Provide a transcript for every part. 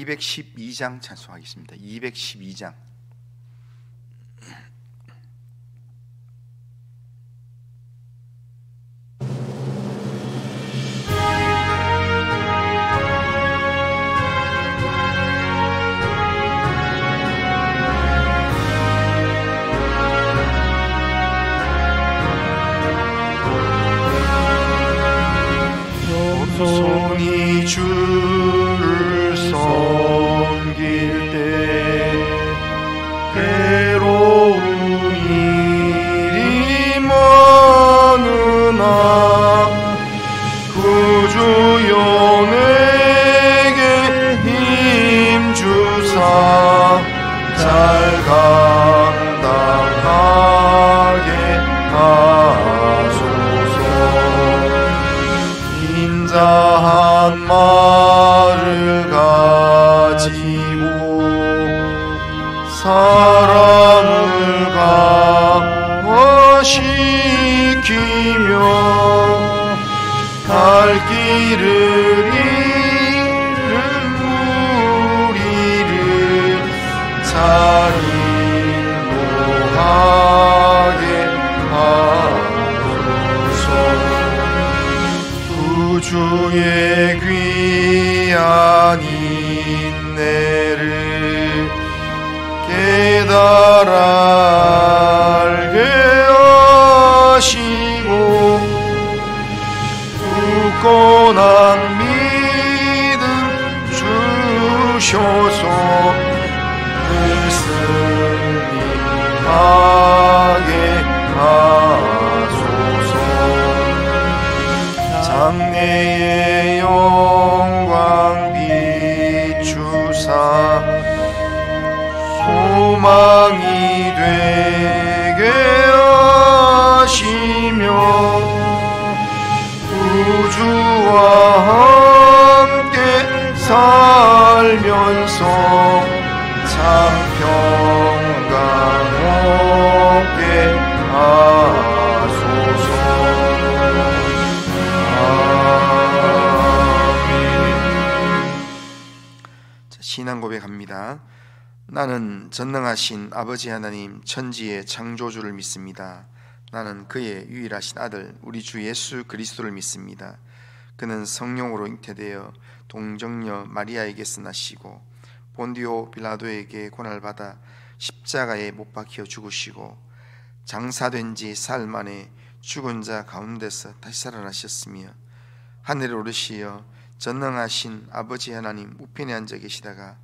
212장 찬송하겠습니다. 212장. 손이 주를 섬길 때 괴로운 일이 많으나 구주여 내게 힘주사 잘 감당하게 하소서. 인자한 말을 가지고 사람을 강화시키며 갈 길을 잃은 우리를 잘 인도하게 하소서. 구주의 귀한 인내를 깨달아 알게 하시고 굳건한 믿음 주셔서 승리하게 하소서. 장래의 영광 비추사 소망이 되게 하시며 구주와 함께 살면서 참 평강 얻게 하소서. 신앙 고백합니다. 나는 전능하신 아버지 하나님 천지의 창조주를 믿습니다. 나는 그의 유일하신 아들 우리 주 예수 그리스도를 믿습니다. 그는 성령으로 잉태되어 동정녀 마리아에게서 나시고 본디오 빌라도에게 고난받아 십자가에 못 박혀 죽으시고 장사된 지 사흘 만에 죽은 자 가운데서 다시 살아나셨으며 하늘에 오르시어 전능하신 아버지 하나님 우편에 앉아 계시다가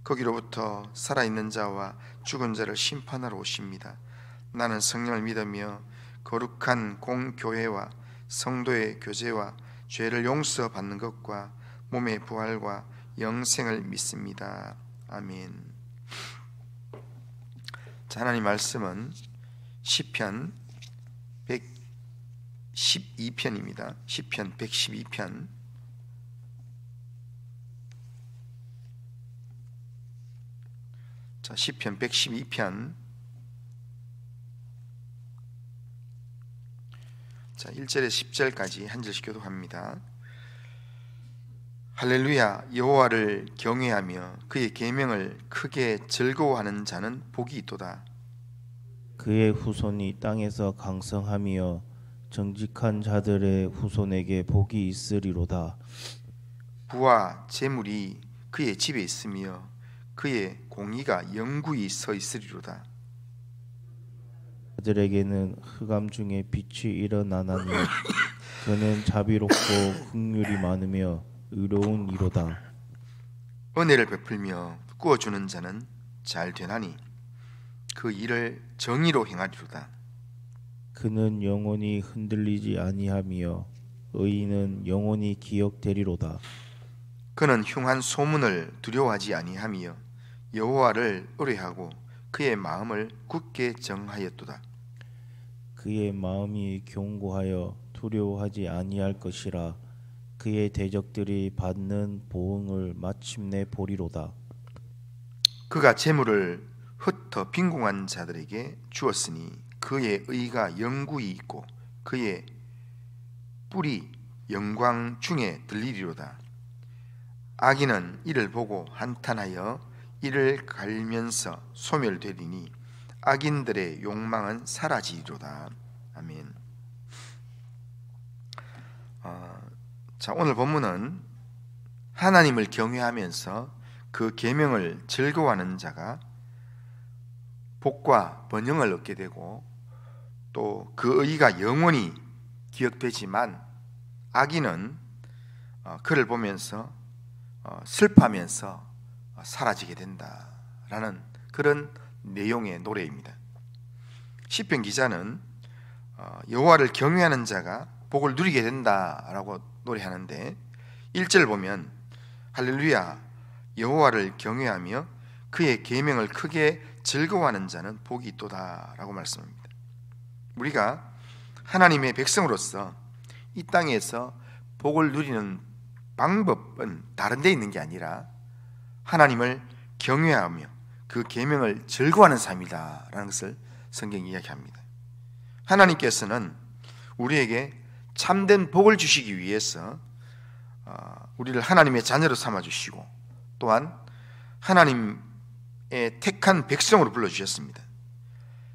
거기로부터 살아있는 자와 죽은 자를 심판하러 오십니다. 나는 성령을 믿으며 거룩한 공교회와 성도의 교제와 죄를 용서받는 것과 몸의 부활과 영생을 믿습니다. 아멘. 자, 하나님 말씀은 시편 112편입니다. 시편 112편. 자, 시편 112편. 자, 1절에서 10절까지 한 절씩 교독합니다. 할렐루야. 여호와를 경외하며 그의 계명을 크게 즐거워하는 자는 복이 있도다. 그의 후손이 땅에서 강성하며 정직한 자들의 후손에게 복이 있으리로다. 부와 재물이 그의 집에 있으며 그의 공의가 영구히 서 있으리로다. 그들에게는 흑암 중에 빛이 일어나나니 그는 자비롭고 긍휼이 많으며 의로운 이로다. 은혜를 베풀며 구워주는 자는 잘 되나니 그 일을 정의로 행하리로다. 그는 영원히 흔들리지 아니하며 의인은 영원히 기억되리로다. 그는 흉한 소문을 두려워하지 아니하며 여호와를 의뢰하고 그의 마음을 굳게 정하였도다. 그의 마음이 견고하여 두려워하지 아니할 것이라. 그의 대적들이 받는 보응을 마침내 보리로다. 그가 재물을 흩어 빈궁한 자들에게 주었으니 그의 의가 영구히 있고 그의 뿔이 영광 중에 들리리로다. 악인은 이를 보고 한탄하여 이를 갈면서 소멸되리니 악인들의 욕망은 사라지리로다. 아멘. 자, 오늘 본문은 하나님을 경외하면서 그 계명을 즐거워하는 자가 복과 번영을 얻게 되고 또 그 의가 영원히 기억되지만 악인은 그를 보면서 슬퍼하면서 사라지게 된다라는 그런 내용의 노래입니다. 시편 기자는 여호와를 경외하는 자가 복을 누리게 된다라고 노래하는데 1절 보면 할렐루야 여호와를 경외하며 그의 계명을 크게 즐거워하는 자는 복이 있도다라고 말씀합니다. 우리가 하나님의 백성으로서 이 땅에서 복을 누리는 방법은 다른 데 있는 게 아니라 하나님을 경외하며 그 계명을 즐거워하는 삶이다라는 것을 성경이 이야기합니다. 하나님께서는 우리에게 참된 복을 주시기 위해서 우리를 하나님의 자녀로 삼아주시고 또한 하나님의 택한 백성으로 불러주셨습니다.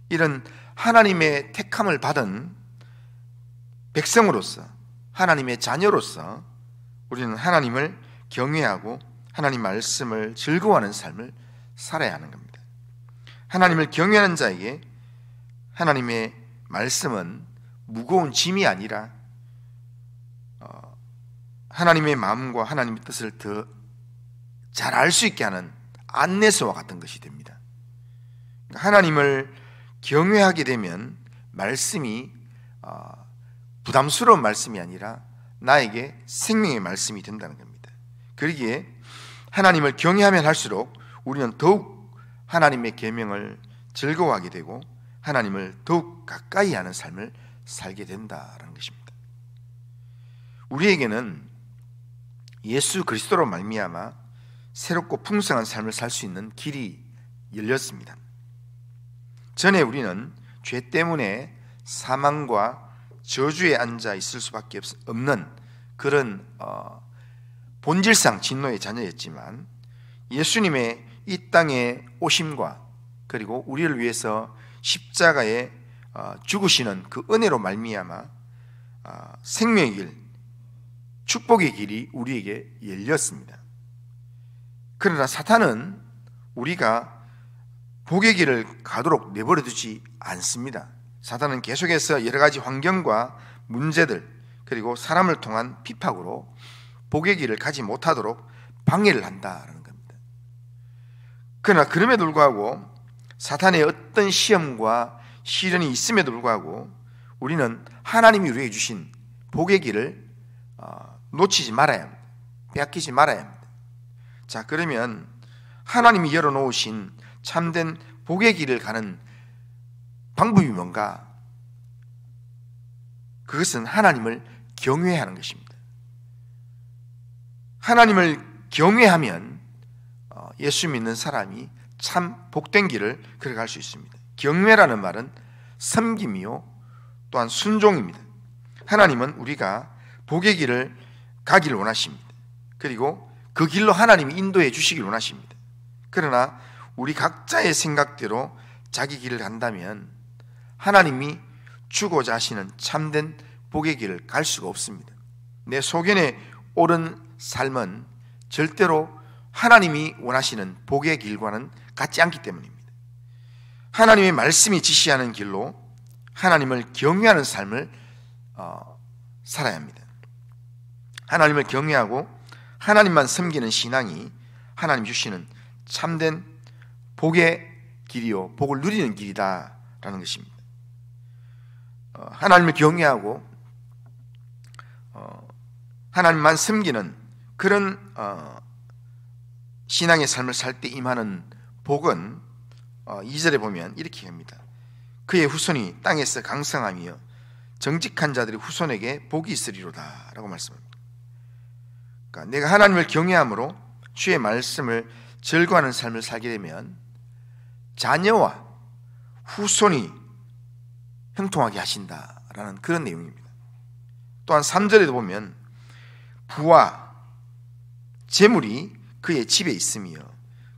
이런 하나님의 택함을 받은 백성으로서 하나님의 자녀로서 우리는 하나님을 경외하고 하나님 말씀을 즐거워하는 삶을 살아야 하는 겁니다. 하나님을 경외하는 자에게 하나님의 말씀은 무거운 짐이 아니라 하나님의 마음과 하나님의 뜻을 더 잘 알 수 있게 하는 안내서와 같은 것이 됩니다. 하나님을 경외하게 되면 말씀이 부담스러운 말씀이 아니라 나에게 생명의 말씀이 된다는 겁니다. 그러기에 하나님을 경외하면 할수록 우리는 더욱 하나님의 계명을 즐거워하게 되고 하나님을 더욱 가까이 하는 삶을 살게 된다는 것입니다. 우리에게는 예수 그리스도로 말미암아 새롭고 풍성한 삶을 살 수 있는 길이 열렸습니다. 전에 우리는 죄 때문에 사망과 저주에 앉아 있을 수밖에 없는 그런 본질상 진노의 자녀였지만 예수님의 이 땅에 오심과 그리고 우리를 위해서 십자가에 죽으시는 그 은혜로 말미암아 생명의 길, 축복의 길이 우리에게 열렸습니다. 그러나 사탄은 우리가 복의 길을 가도록 내버려 두지 않습니다. 사탄은 계속해서 여러 가지 환경과 문제들 그리고 사람을 통한 핍박으로 복의 길을 가지 못하도록 방해를 한다는 겁니다. 그러나 그럼에도 불구하고 사탄의 어떤 시험과 시련이 있음에도 불구하고 우리는 하나님이 우리에게 주신 복의 길을 놓치지 말아야 합니다. 빼앗기지 말아야 합니다. 자, 그러면 하나님이 열어놓으신 참된 복의 길을 가는 방법이 뭔가? 그것은 하나님을 경외하는 것입니다. 하나님을 경외하면 예수 믿는 사람이 참 복된 길을 걸어갈 수 있습니다. 경외라는 말은 섬김이요 또한 순종입니다. 하나님은 우리가 복의 길을 가기를 원하십니다. 그리고 그 길로 하나님이 인도해 주시길 원하십니다. 그러나 우리 각자의 생각대로 자기 길을 간다면 하나님이 주고자 하시는 참된 복의 길을 갈 수가 없습니다. 내 소견에 옳은 삶은 절대로 하나님이 원하시는 복의 길과는 같지 않기 때문입니다. 하나님의 말씀이 지시하는 길로 하나님을 경외하는 삶을 살아야 합니다. 하나님을 경외하고 하나님만 섬기는 신앙이 하나님 주시는 참된 복의 길이요 복을 누리는 길이다라는 것입니다. 하나님을 경외하고 하나님만 섬기는 그런 신앙의 삶을 살 때 임하는 복은 2절에 보면 이렇게 합니다. 그의 후손이 땅에서 강성하며 정직한 자들의 후손에게 복이 있으리로다 라고 말씀합니다. 그러니까 내가 하나님을 경외함으로 주의 말씀을 즐거워하는 삶을 살게 되면 자녀와 후손이 형통하게 하신다라는 그런 내용입니다. 또한 3절에도 보면 부와 재물이 그의 집에 있으며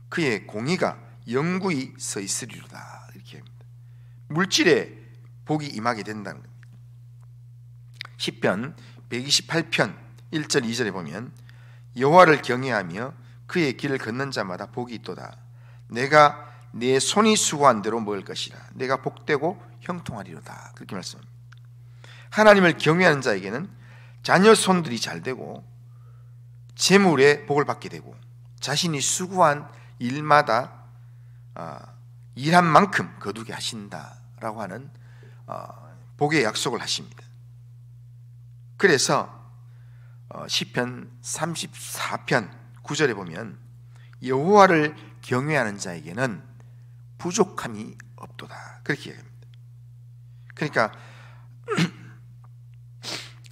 그의 공의가 영구히 서 있으리로다. 이렇게 합니다. 물질에 복이 임하게 된다는 겁니다. 시편 128편 1절 2절에 보면 여호와를 경외하며 그의 길을 걷는 자마다 복이 있도다. 내가 내 손이 수고한 대로 먹을 것이라. 내가 복되고 형통하리로다. 그렇게 말씀합니다. 하나님을 경외하는 자에게는 자녀 손들이 잘 되고 재물에 복을 받게 되고 자신이 수고한 일마다 일한 만큼 거두게 하신다라고 하는 복의 약속을 하십니다. 그래서 시편 34편 9절에 보면 여호와를 경외하는 자에게는 부족함이 없도다. 그렇게 얘기합니다. 그러니까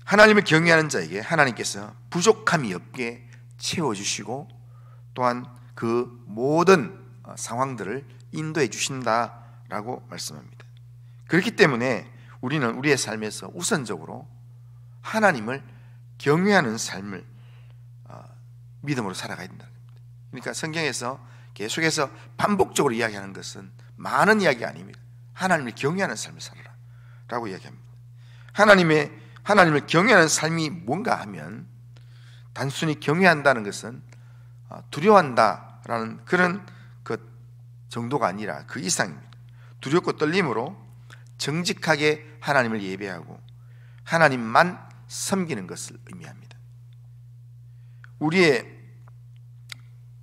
하나님을 경외하는 자에게 하나님께서 부족함이 없게 채워주시고 또한 그 모든 상황들을 인도해 주신다라고 말씀합니다. 그렇기 때문에 우리는 우리의 삶에서 우선적으로 하나님을 경외하는 삶을 믿음으로 살아가야 된다는 겁니다. 그러니까 성경에서 계속해서 반복적으로 이야기하는 것은 많은 이야기 아닙니다. 하나님을 경외하는 삶을 살아라 라고 이야기합니다. 하나님을 경외하는 삶이 뭔가 하면 단순히 경외한다는 것은 두려워한다라는 그런 것 정도가 아니라 그 이상입니다. 두렵고 떨림으로 정직하게 하나님을 예배하고 하나님만 섬기는 것을 의미합니다. 우리의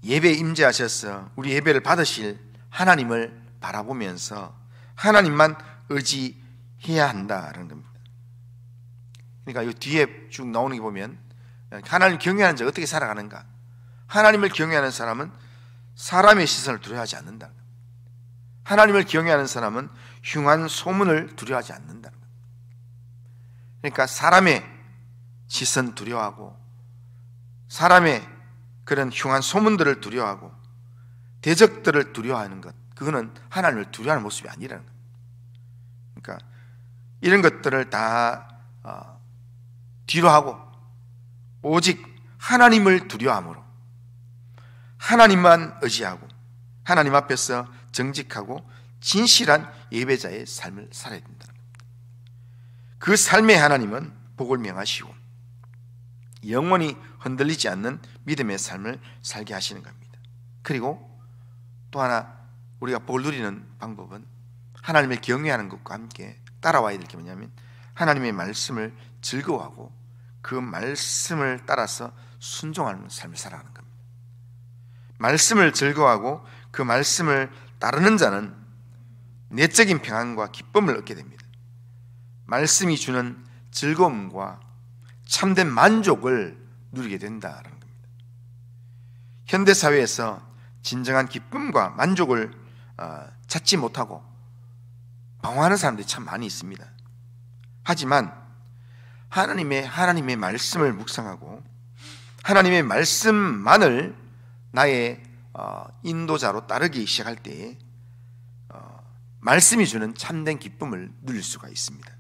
예배에 임재하셔서 우리 예배를 받으실 하나님을 바라보면서 하나님만 의지해야 한다는 겁니다. 그러니까 이 뒤에 쭉 나오는 게 보면 하나님을 경외하는 자가 어떻게 살아가는가? 하나님을 경외하는 사람은 사람의 시선을 두려워하지 않는다. 하나님을 경외하는 사람은 흉한 소문을 두려워하지 않는다. 그러니까 사람의 시선 두려워하고 사람의 그런 흉한 소문들을 두려워하고 대적들을 두려워하는 것, 그거는 하나님을 두려워하는 모습이 아니라는 거예요. 그러니까 이런 것들을 다 뒤로 하고 오직 하나님을 두려워함으로 하나님만 의지하고 하나님 앞에서 정직하고 진실한 예배자의 삶을 살아야 된다는 겁니다. 그 삶의 하나님은 복을 명하시고 영원히 흔들리지 않는 믿음의 삶을 살게 하시는 겁니다. 그리고 또 하나 우리가 복을 누리는 방법은 하나님을 경외하는 것과 함께 따라와야 될 게 뭐냐면 하나님의 말씀을 즐거워하고 그 말씀을 따라서 순종하는 삶을 살아가는 겁니다. 말씀을 즐거워하고 그 말씀을 따르는 자는 내적인 평안과 기쁨을 얻게 됩니다. 말씀이 주는 즐거움과 참된 만족을 누리게 된다는 겁니다. 현대사회에서 진정한 기쁨과 만족을 찾지 못하고 방황하는 사람들이 참 많이 있습니다. 하지만 하나님의 말씀을 묵상하고 하나님의 말씀만을 나의 인도자로 따르기 시작할 때에 말씀이 주는 참된 기쁨을 누릴 수가 있습니다.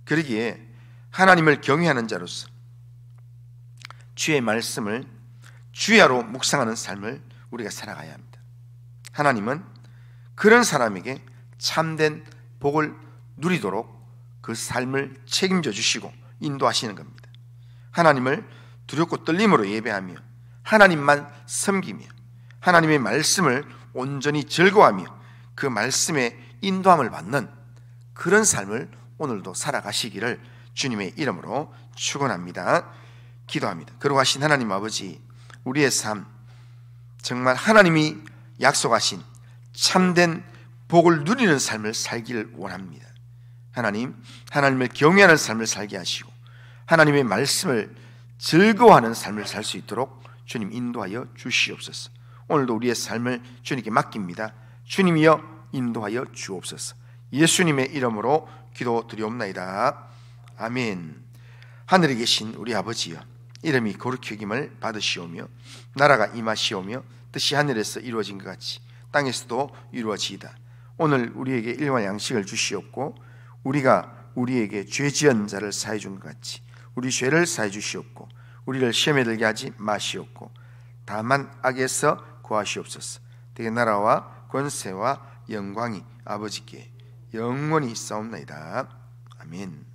그러기에 하나님을 경외하는 자로서 주의 말씀을 주야로 묵상하는 삶을 우리가 살아가야 합니다. 하나님은 그런 사람에게 참된 복을 누리도록 그 삶을 책임져 주시고 인도하시는 겁니다. 하나님을 두렵고 떨림으로 예배하며 하나님만 섬기며 하나님의 말씀을 온전히 즐거워하며 그 말씀에 인도함을 받는 그런 삶을 오늘도 살아가시기를 주님의 이름으로 축원합니다. 기도합니다. 거룩하신 하나님 아버지, 우리의 삶 정말 하나님이 약속하신 참된 복을 누리는 삶을 살기를 원합니다. 하나님을 경외하는 삶을 살게 하시고 하나님의 말씀을 즐거워하는 삶을 살 수 있도록 주님 인도하여 주시옵소서. 오늘도 우리의 삶을 주님께 맡깁니다. 주님이여 인도하여 주옵소서. 예수님의 이름으로 기도드리옵나이다. 아멘. 하늘에 계신 우리 아버지여, 이름이 거룩히 여김을 받으시오며 나라가 임하시오며 뜻이 하늘에서 이루어진 것 같이 땅에서도 이루어지이다. 오늘 우리에게 일용할 양식을 주시옵고 우리가 우리에게 죄 지은 자를 사해 준 것 같이 우리 죄를 사해 주시옵고 우리를 시험에 들게 하지 마시옵고 다만 악에서 구하시옵소서. 대개 나라와 권세와 영광이 아버지께 영원히 있사옵나이다. 아멘.